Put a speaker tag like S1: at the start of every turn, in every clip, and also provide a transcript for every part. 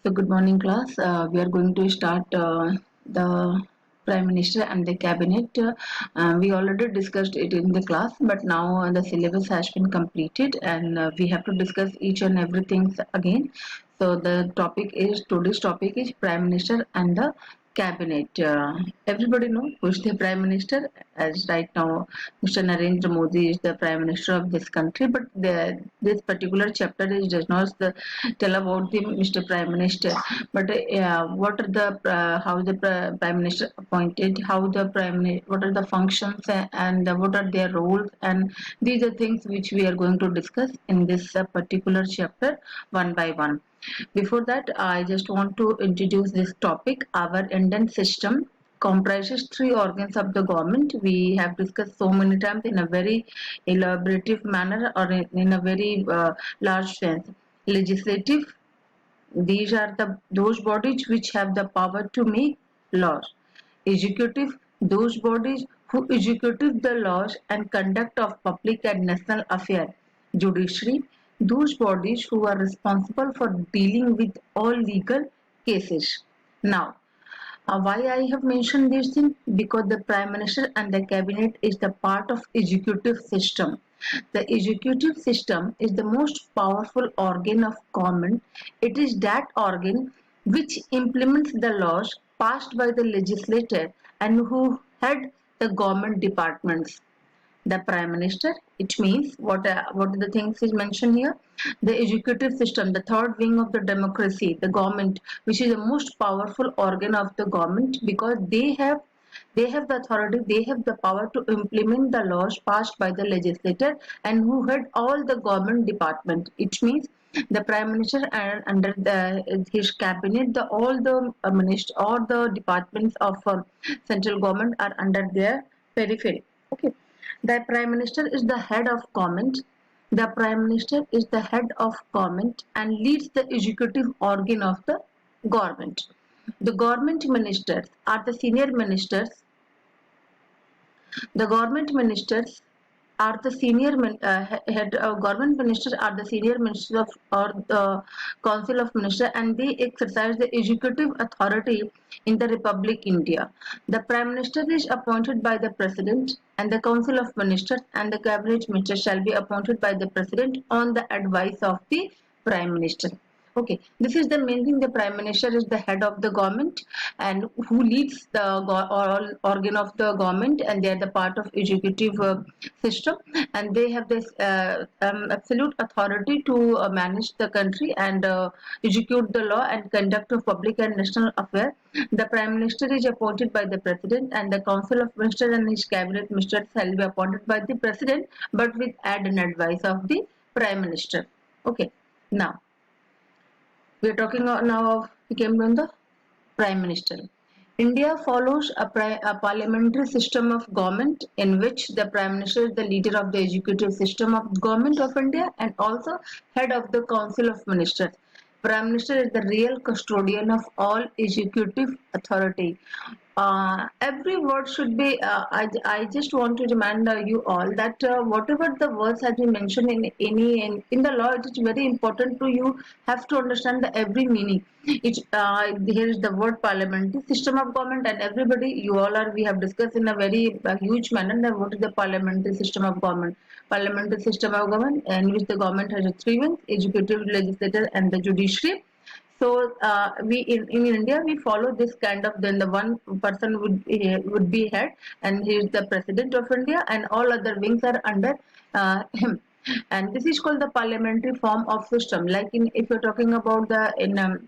S1: So, good morning, class. We are going to start the Prime Minister and the Cabinet. We already discussed it in the class, but now the syllabus has been completed and we have to discuss each and everything again. So, the topic is today's topic is Prime Minister and the Cabinet. Everybody know who is the Prime Minister, as right now Mr. Narendra Modi is the Prime Minister of this country, but this particular chapter is does not tell about the Mr. Prime Minister, but what are the how the Prime Minister appointed, how the what are the functions and what are their roles, and these are things which we are going to discuss in this particular chapter one by one. Before that, I just want to introduce this topic. Our Indian system comprises three organs of the government. We have discussed so many times in a very elaborative manner or in a very large sense. Legislative, these are those bodies which have the power to make laws. Executive, those bodies who execute the laws and conduct of public and national affairs. Judiciary, those bodies who are responsible for dealing with all legal cases. Now, why I have mentioned this thing? Because the Prime Minister and the Cabinet is the part of executive system. The executive system is the most powerful organ of government. It is that organ which implements the laws passed by the legislature and who head the government departments. The Prime Minister, it means what are the things is mentioned here? The executive system, the third wing of the democracy, the government, which is the most powerful organ of the government because they have the authority, they have the power to implement the laws passed by the legislature and who head all the government department. It means the Prime Minister and under his cabinet, all the minister or the departments of central government are under their periphery. Okay, the Prime Minister is the head of government. The Prime Minister is the head of government and leads the executive organ of the government. The government ministers are the senior ministers. The government ministers are the head government ministers are the senior ministers of or the council of ministers, and they exercise the executive authority in the Republic India. The Prime Minister is appointed by the President, and the Council of Ministers and the Cabinet Ministers shall be appointed by the President on the advice of the Prime Minister. Okay, this is the main thing. The Prime Minister is the head of the government and who leads the organ of the government, and they are the part of executive system, and they have this absolute authority to manage the country and execute the law and conduct of public and national affairs. The Prime Minister is appointed by the President, and the Council of Ministers and his cabinet ministers shall be appointed by the President, but with aid and advice of the Prime Minister. Okay, now we are talking now of we came on the Prime Minister. India follows a parliamentary system of government in which the Prime Minister is the leader of the executive system of government of India and also head of the Council of Ministers. Prime Minister is the real custodian of all executive authority. Every word should be. I just want to remind you all that whatever the words have been mentioned in the law, it is very important to you have to understand the every meaning. Here is the word parliamentary system of government, and everybody you all are we have discussed in a very huge manner that what is the parliamentary system of government. Parliamentary system of government in which the government has three wings: executive, legislative, and the judiciary. So we in India we follow this kind of then the one person would be head and he is the president of India and all other wings are under him, and this is called the parliamentary form of system. Like in if you're talking about the in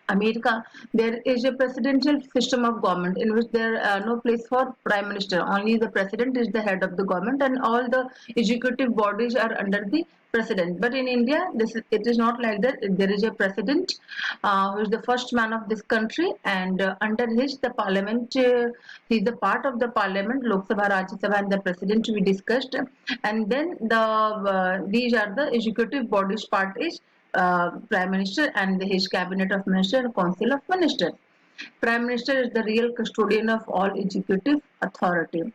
S1: America, there is a presidential system of government in which there are no place for prime minister. Only the president is the head of the government, and all the executive bodies are under the president. But in India, it is not like that. There is a president who is the first man of this country, and under his the parliament, he is the part of the parliament, Lok Sabha, Rajya Sabha, and the president we discussed, and then these are the executive bodies part is Prime Minister and his Cabinet of Ministers and Council of Ministers. Prime Minister is the real custodian of all executive authority.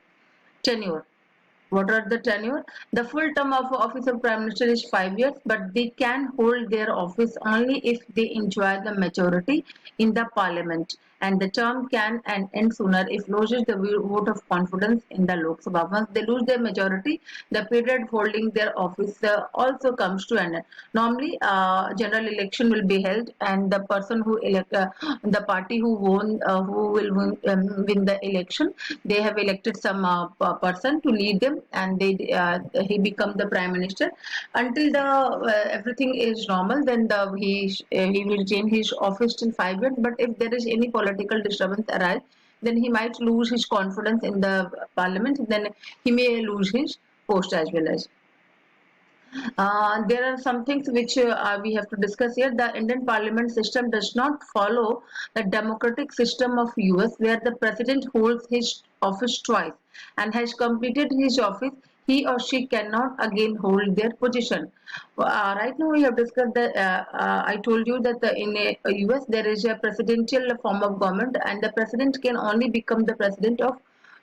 S1: Tenure. What are the tenure? The full term of office of Prime Minister is 5 years, but they can hold their office only if they enjoy the majority in the parliament. And the term can end sooner if loses the vote of confidence in the Lok Sabha. Once they lose their majority, the period holding their office also comes to an end. Normally, general election will be held, and the person who elect, the party who who will win the election, they have elected some person to lead them, and he become the prime minister until the everything is normal. Then he will change his office till 5 years. But if there is any political disturbance arise, then he might lose his confidence in the parliament. Then he may lose his post as well as. There are some things which we have to discuss here. The Indian Parliament system does not follow the democratic system of US, where the president holds his office twice and has completed his office. He or she cannot again hold their position. Right now, we have discussed that. I told you that in a US there is a presidential form of government, and the president can only become the president of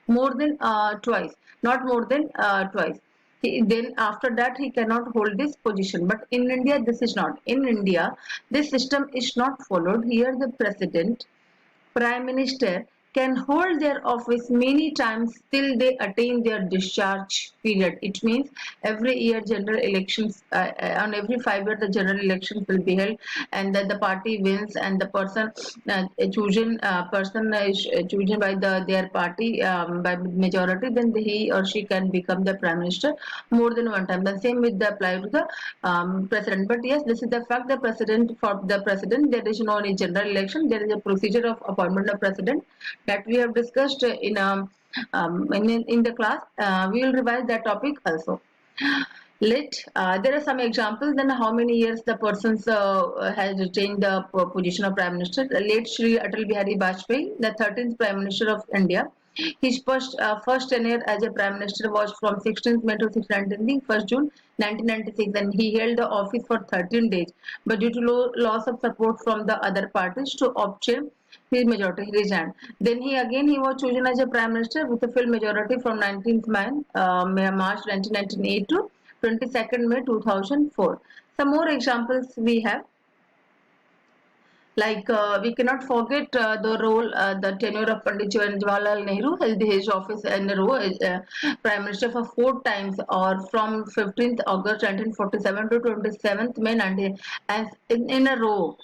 S1: more than twice, not more than twice. Then after that he cannot hold this position. But in India this is not. In India this system is not followed. Here the president, prime minister can hold their office many times till they attain their discharge period. It means every year general elections, on every 5 years the general elections will be held, and that the party wins, and the chosen person is chosen by their party by majority. Then he or she can become the prime minister more than one time. The same with the apply to the president. But yes, this is the fact. The president, for the president there is no any general election. There is a procedure of appointment of president that we have discussed in the class. We will revise that topic also. There are some examples. Then how many years the person has retained the position of prime minister. Late Shri Atal Bihari Vajpayee, the 13th prime minister of India. His first tenure as a prime minister was from 16th May to 1st June 1996, and he held the office for 13 days. But due to loss of support from the other parties to obtain his majority, he resigned. Then he was chosen as a prime minister with a full majority from 19th March 1998 to 22nd May 2004. Some more examples we have. Like we cannot forget the tenure of Pandit Jawaharlal Nehru held his office in a row as Prime Minister for 4 times, or from 15th August 1947 to 27th May 19, as in a row.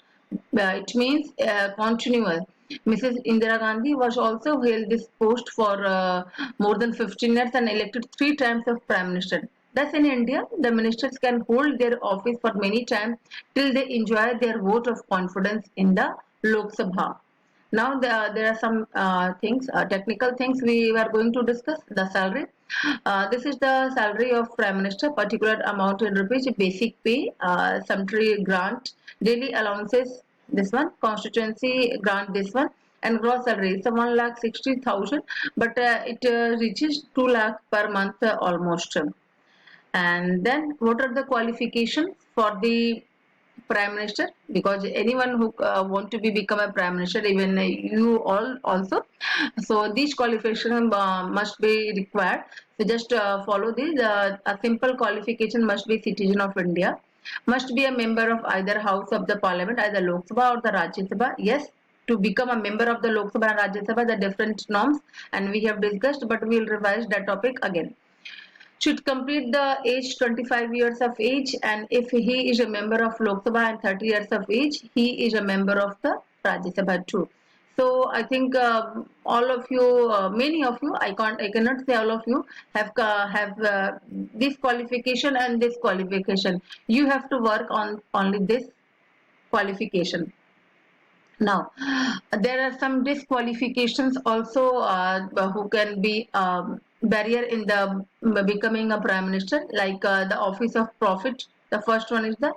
S1: It means continuous. Mrs. Indira Gandhi was also held this post for more than 15 years and elected 3 times as Prime Minister. Thus, in India, the ministers can hold their office for many times till they enjoy their vote of confidence in the Lok Sabha. Now, there are some things, technical things we are going to discuss. The salary. This is the salary of Prime Minister, particular amount in rupees, basic pay, sumptuary grant, daily allowances, this one, constituency grant, this one, and gross salary. So 1,60,000, but it reaches 2 lakh per month almost. And then what are the qualifications for the prime minister? Because anyone who want to become a prime minister, even you all also, so these qualifications must be required. So just follow this. A simple qualification must be citizen of India, must be a member of either house of the parliament, either Lok Sabha or the Rajya Sabha. Yes, to become a member of the Lok Sabha and Rajya Sabha, the different norms, and we have discussed, but we will revise that topic again. Should complete the age 25 years of age, and if he is a member of Lok Sabha and 30 years of age, he is a member of the Rajya Sabha too. So I think all of you, many of you, I cannot say all of you have this qualification and this qualification. You have to work on only this qualification. Now, there are some disqualifications also who can be barrier in the becoming a prime minister, like the office of profit. The first one is the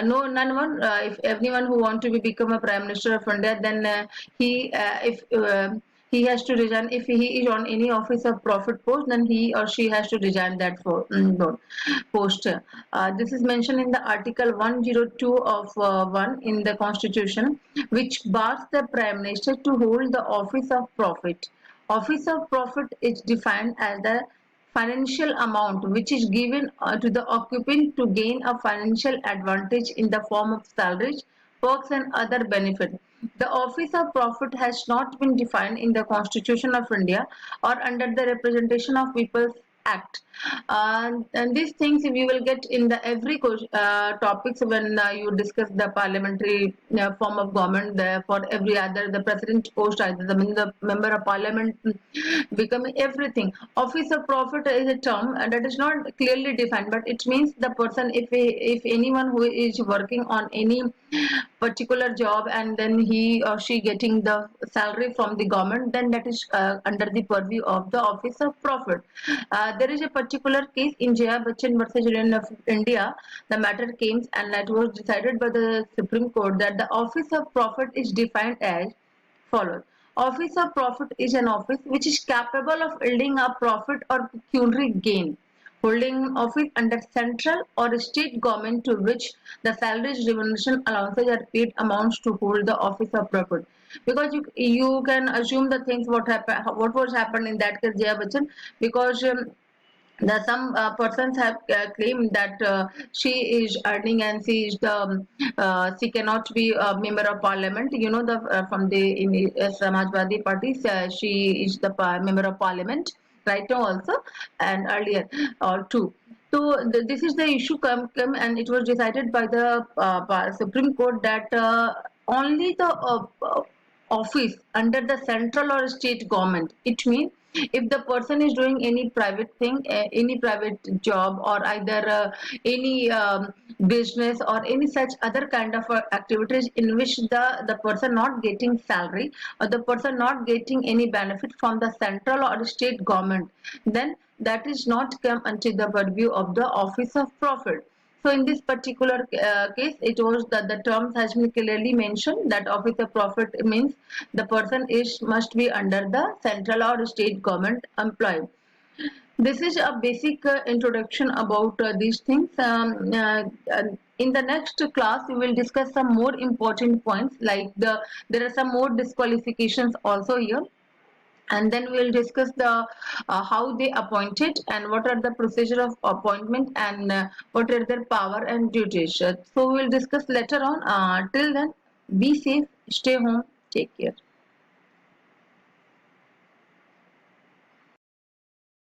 S1: no none one. If anyone who want to become a prime minister of India, then he if he has to resign. If he is on any office of profit post, then he or she has to resign that post. This is mentioned in the Article 102 of 1 in the Constitution, which bars the Prime Minister to hold the office of profit. Office of profit is defined as the financial amount which is given to the occupant to gain a financial advantage in the form of salaries, perks and other benefits. The office of profit has not been defined in the Constitution of India or under the Representation of People's Act. And these things we will get in the every topics when you discuss the parliamentary form of government. For every other, the president post, either the member of parliament becoming everything. Office of profit is a term that is not clearly defined, but it means the person, if anyone who is working on any particular job and then he or she getting the salary from the government, then that is under the purview of the office of profit. There is a particular case in Jaya Bachchan versus Union of India. The matter came and it was decided by the Supreme Court that the office of profit is defined as follows. Office of profit is an office which is capable of yielding a profit or pecuniary gain, holding office under central or state government to which the salaries, remuneration, allowances are paid amounts to hold the office of profit. Because you can assume the things what was happened in that case, Jaya Bachchan, because the some persons have claimed that she is earning and she cannot be a member of parliament. You know, the from the in Samajwadi party, she is the member of parliament right now also, and earlier or too. So this is the issue come and it was decided by the Supreme Court that only the office under the central or state government. It means if the person is doing any private thing, any private job, or either any business or any such other kind of activities in which the person not getting salary or the person not getting any benefit from the central or state government, then that is not come unto the purview of the office of profit. So in this particular case, it was that the terms has been clearly mentioned that office of profit means the person is must be under the central or state government employed. This is a basic introduction about these things. In the next class, we will discuss some more important points like there are some more disqualifications also here, and then we will discuss the how they appointed and what are the procedure of appointment and what are their power and duties. So we will discuss later on. Till then, be safe, stay home, take care.